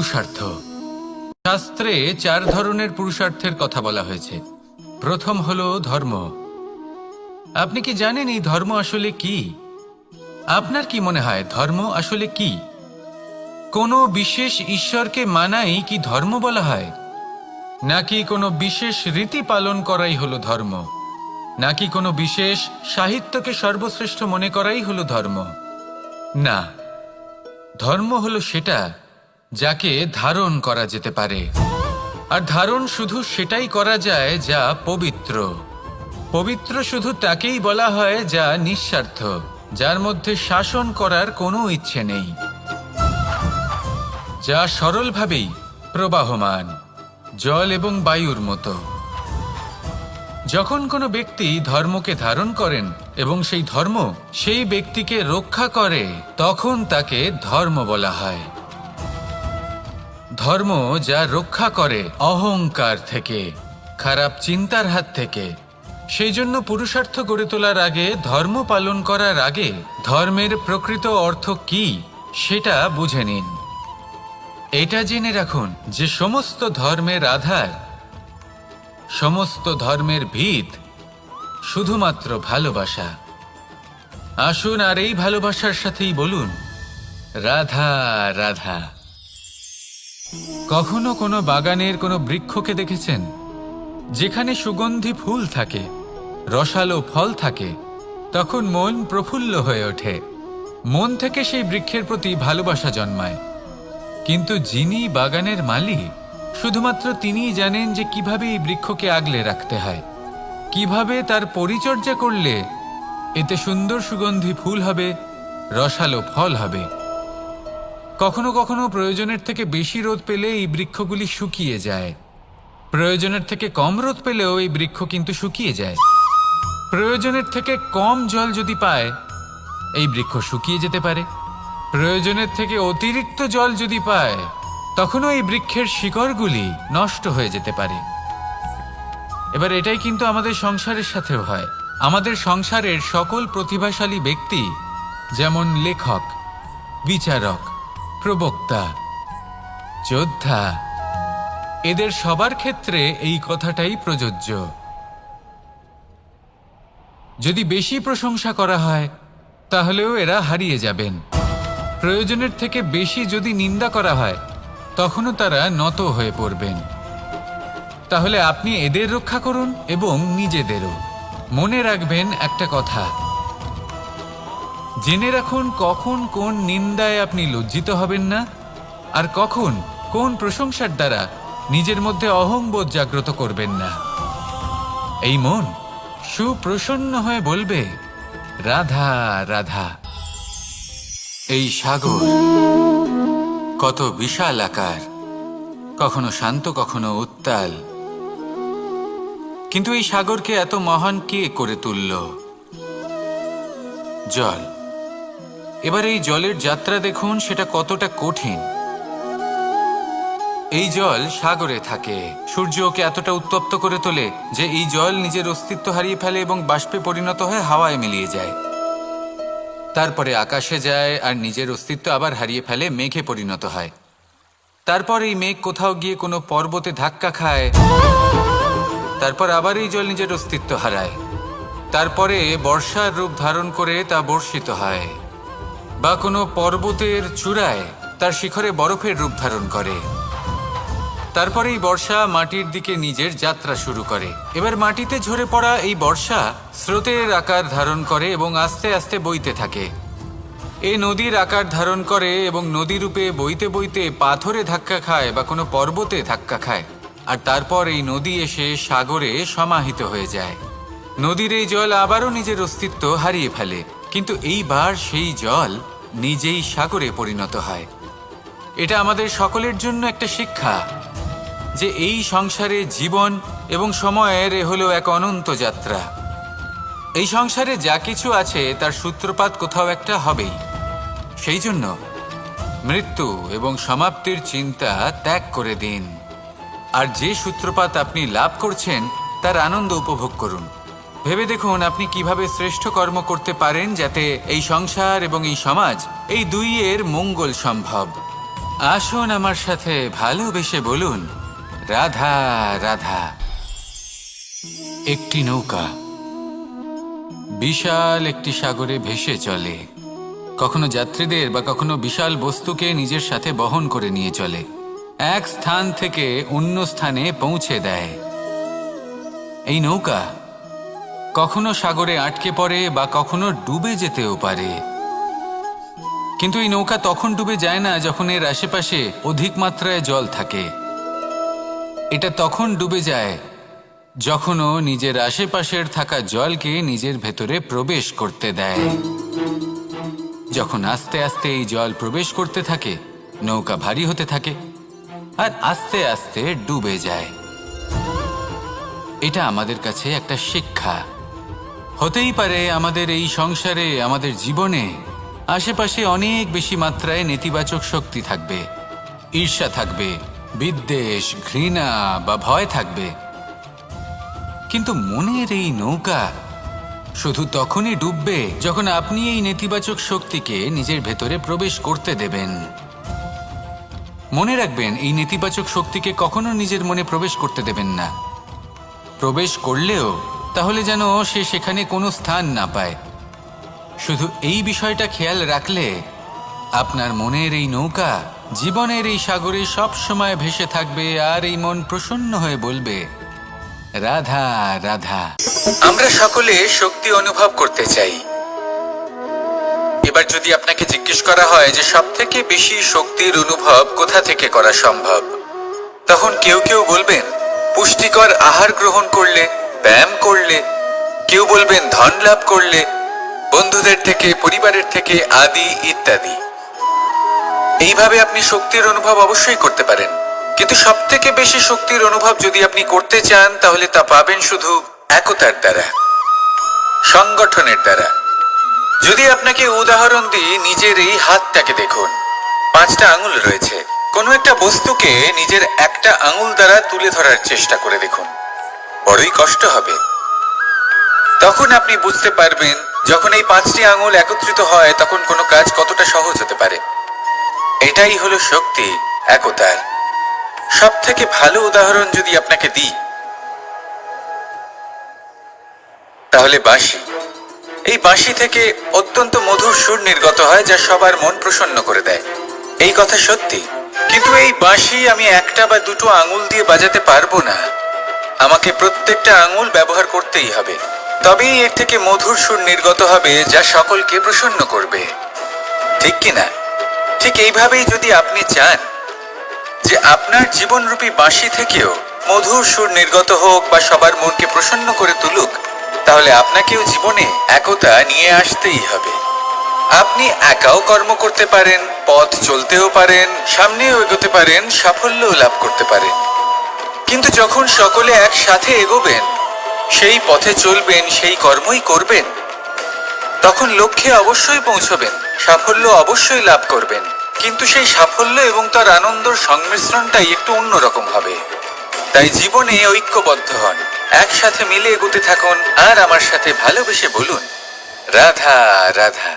পুরুষার্থ। শাস্ত্রে 4 ধরনের পুরুষার্থের কথা বলা হয়েছে। প্রথম হলো ধর্ম। আপনি কি জানেন এই ধর্ম আসলে কি? আপনার কি মনে হয় ধর্ম আসলে কি? কোনো বিশেষ ঈশ্বরকে মানাই কি ধর্ম বলা হয়? নাকি কোনো বিশেষ রীতি পালন করাই হলো ধর্ম? নাকি কোনো বিশেষ সাহিত্যকে সর্বশ্রেষ্ঠ মনে করাই হলো ধর্ম? না, ধর্ম হলো সেটা যাকে ধারণ করা যেতে পারে। আর ধারণ শুধু সেটাই করা যায় যা পবিত্র। পবিত্র শুধু তাকেই বলা হয় যা নিঃস্বার্থ, যার মধ্যে শাসন করার কোনো ইচ্ছে নেই, যা সরলভাবেই প্রবাহমান, জল এবং বায়ুর মতো। যখন কোনো ব্যক্তি ধর্মকে ধারণ করেন এবং সেই ধর্ম সেই ব্যক্তিকে রক্ষা করে, তখন তাকে ধর্ম বলা হয়। ধর্ম যা রক্ষা করে অহংকার থেকে, খারাপ চিন্তার হাত থেকে। সেই জন্য পুরুষার্থ গড়ে তোলার আগে, ধর্ম পালন করার আগে ধর্মের প্রকৃত অর্থ কি সেটা বুঝে নিন। এটা জেনে রাখুন যে সমস্ত ধর্মের আধার, সমস্ত ধর্মের ভিত শুধুমাত্র ভালোবাসা। আসুন আর এই ভালোবাসার সাথেই বলুন রাধা রাধা। কখনো কোনো বাগানের কোনো বৃক্ষকে দেখেছেন যেখানে সুগন্ধি ফুল থাকে, রসালো ফল থাকে? তখন মন প্রফুল্ল হয়ে ওঠে, মন থেকে সেই বৃক্ষের প্রতি ভালোবাসা জন্মায়। কিন্তু যিনি বাগানের মালিক, শুধুমাত্র তিনিই জানেন যে কিভাবে এই বৃক্ষকে আগলে রাখতে হয়, কিভাবে তার পরিচর্যা করলে এতে সুন্দর সুগন্ধি ফুল হবে, রসালো ফল হবে। কখনো কখনো প্রয়োজনের থেকে বেশি রোদ পেলে এই বৃক্ষগুলি শুকিয়ে যায়, প্রয়োজনের থেকে কম রোদ পেলেও এই বৃক্ষ কিন্তু শুকিয়ে যায়। প্রয়োজনের থেকে কম জল যদি পায়, এই বৃক্ষ শুকিয়ে যেতে পারে। প্রয়োজনের থেকে অতিরিক্ত জল যদি পায়, তখনও এই বৃক্ষের শিকড়গুলি নষ্ট হয়ে যেতে পারে। এবার এটাই কিন্তু আমাদের সংসারের সাথেও হয়। আমাদের সংসারের সকল প্রতিভাশালী ব্যক্তি, যেমন লেখক, বিচারক, প্রবক্তা, যোদ্ধা, এদের সবার ক্ষেত্রে এই কথাটাই প্রযোজ্য। যদি বেশি প্রশংসা করা হয়, তাহলেও এরা হারিয়ে যাবেন। প্রয়োজনের থেকে বেশি যদি নিন্দা করা হয়, তখনও তারা নত হয়ে পড়বেন। তাহলে আপনি এদের রক্ষা করুন এবং নিজেদেরও। মনে রাখবেন একটা কথা, জেনে রাখুন কখন কোন নিন্দায় আপনি লজ্জিত হবেন না, আর কখন কোন প্রশংসার দ্বারা নিজের মধ্যে অহংবোধ জাগ্রত করবেন না। এই মন সুপ্রসন্ন হয়ে বলবে রাধা রাধা। এই সাগর কত বিশাল আকার, কখনো শান্ত কখনো উত্তাল, কিন্তু এই সাগরকে এত মহান কে করে তুলল? জল। এবার এই জলের যাত্রা দেখুন, সেটা কতটা কঠিন। এই জল সাগরে থাকে, সূর্য ওকে এতটা উত্তপ্ত করে তোলে যে এই জল নিজের অস্তিত্ব হারিয়ে ফেলে এবং বাষ্পে পরিণত হয়ে হাওয়ায় মিলিয়ে যায়। তারপরে আকাশে যায় আর নিজের অস্তিত্ব আবার হারিয়ে ফেলে, মেঘে পরিণত হয়। তারপর এই মেঘ কোথাও গিয়ে কোনো পর্বতে ধাক্কা খায়, তারপর আবার এই জল নিজের অস্তিত্ব হারায়। তারপরে বর্ষার রূপ ধারণ করে তা বর্ষিত হয়, বা কোনো পর্বতের চূড়ায় তার শিখরে বরফের রূপ ধারণ করে। তারপরে এই বর্ষা মাটির দিকে নিজের যাত্রা শুরু করে। এবার মাটিতে ঝরে পড়া এই বর্ষা স্রোতের আকার ধারণ করে এবং আস্তে আস্তে বইতে থাকে। এই নদীর আকার ধারণ করে এবং নদী রূপে বইতে বইতে পাথরে ধাক্কা খায় বা কোনো পর্বতে ধাক্কা খায়, আর তারপর এই নদী এসে সাগরে সমাহিত হয়ে যায়। নদীর এই জল আবারও নিজের অস্তিত্ব হারিয়ে ফেলে, কিন্তু এইবার সেই জল নিজেই সাগরে পরিণত হয়। এটা আমাদের সকলের জন্য একটা শিক্ষা যে এই সংসারে জীবন এবং সময়ের হলো এক অনন্ত যাত্রা। এই সংসারে যা কিছু আছে তার সূত্রপাত কোথাও একটা হবেই। সেই জন্য মৃত্যু এবং সমাপ্তির চিন্তা ত্যাগ করে দিন, আর যে সূত্রপাত আপনি লাভ করছেন তার আনন্দ উপভোগ করুন। ভেবে দেখুন আপনি কিভাবে শ্রেষ্ঠ কর্ম করতে পারেন যাতে এই সংসার এবং এই সমাজ, এই দুইয়ের মঙ্গল সম্ভব। আসুন আমার সাথে ভালোবেসে বলুন, রাধা রাধা। একটি নৌকা বিশাল একটি সাগরে ভেসে চলে, কখনো যাত্রীদের বা কখনো বিশাল বস্তুকে নিজের সাথে বহন করে নিয়ে চলে, এক স্থান থেকে অন্য স্থানে পৌঁছে দেয়। এই নৌকা কখনো সাগরে আটকে পড়ে বা কখনো ডুবে যেতেও পারে, কিন্তু এই নৌকা তখন ডুবে যায় না যখন এর আশেপাশে অধিক মাত্রায় জল থাকে। এটা তখন ডুবে যায় যখন ও নিজের আশেপাশের থাকা জলকে নিজের ভেতরে প্রবেশ করতে দেয়। যখন আস্তে আস্তে এই জল প্রবেশ করতে থাকে, নৌকা ভারী হতে থাকে আর আস্তে আস্তে ডুবে যায়। এটা আমাদের কাছে একটা শিক্ষা। হতেই পারে আমাদের এই সংসারে, আমাদের জীবনে আশেপাশে অনেক বেশি মাত্রায় নেতিবাচক শক্তি থাকবে, ঈর্ষা থাকবে, বিদ্বেষ, ঘৃণা বা ভয় থাকবে, কিন্তু মনের এই নৌকা শুধু তখনই ডুববে যখন আপনি এই নেতিবাচক শক্তিকে নিজের ভেতরে প্রবেশ করতে দেবেন। মনে রাখবেন, এই নেতিবাচক শক্তিকে কখনো নিজের মনে প্রবেশ করতে দেবেন না। প্রবেশ করলেও তাহলে যেন সে সেখানে কোনো স্থান না পায়। শুধু এই বিষয়টা খেয়াল রাখলে আপনার মনের এই নৌকা জীবনের এই সাগরে সব সময় ভেসে থাকবে আর এই মন প্রসন্ন হয়ে বলবে, রাধা রাধা। আমরা সকলে শক্তি অনুভব করতে চাই। এবার যদি আপনাকে জিজ্ঞেস করা হয় যে সবথেকে বেশি শক্তির অনুভব কোথা থেকে করা সম্ভব, তখন কেউ কেউ বলবেন পুষ্টিকর আহার গ্রহণ করলে, ব্যায়াম করলে, কেউ বলবেন ধন লাভ করলে, বন্ধুদের থেকে, পরিবারের থেকে, আদি ইত্যাদি। এইভাবে আপনি শক্তির অনুভব অবশ্যই করতে পারেন, কিন্তু সবথেকে বেশি শক্তির অনুভব যদি আপনি করতে চান তাহলে তা পাবেন শুধু একতার দ্বারা, সংগঠনের দ্বারা। যদি আপনাকে উদাহরণ দিই, নিজের এই হাতটাকে দেখুন, 5টা আঙুল রয়েছে। কোনো একটা বস্তুকে নিজের একটা আঙুল দ্বারা তুলে ধরার চেষ্টা করে দেখুন, বড়ই কষ্ট হবে। তখন আপনি বুঝতে পারবেন যখন এই 5টি আঙুল একত্রিত হয় তখন কোনো কাজ কতটা সহজ হতে পারে। এটাই হলো শক্তি, একতার। সব থেকে ভালো উদাহরণ যদি আপনাকে দিই তাহলে বাঁশি। এই বাঁশি থেকে অত্যন্ত মধুর সুর নির্গত হয় যা সবার মন প্রসন্ন করে দেয়। এই কথা সত্যি, কিন্তু এই বাঁশি আমি একটা বা দুটো আঙুল দিয়ে বাজাতে পারবো না। আমাকে প্রত্যেকটা আঙুল ব্যবহার করতেই হবে, তবেই এর থেকে মধুর সুর নির্গত হবে যা সকলকে প্রসন্ন করবে, ঠিক কিনা? ঠিক এইভাবেই যদি আপনি চান যে আপনার জীবনরূপী বাঁশি থেকেও মধুর সুর নির্গত হোক বা সবার মনকে প্রসন্ন করে তুলুক, তাহলে আপনাকেও জীবনে একতা নিয়ে আসতেই হবে। আপনি একাও কর্ম করতে পারেন, পথ চলতেও পারেন, সামনেও এগোতে পারেন, সাফল্যও লাভ করতে পারেন, কিন্তু যখন সকলে একসাথে এগোবেন, সেই পথে চলবেন, সেই কর্মই করবেন, তখন লক্ষ্যে অবশ্যই পৌঁছবেন, সাফল্য অবশ্যই লাভ করবেন, কিন্তু সেই সাফল্য এবং তার আনন্দর সংমিশ্রণটাই একটু অন্যরকম হবে। তাই জীবনে ঐক্যবদ্ধ হন, একসাথে মিলে এগোতে থাকুন আর আমার সাথে ভালোবেসে বলুন, রাধা রাধা।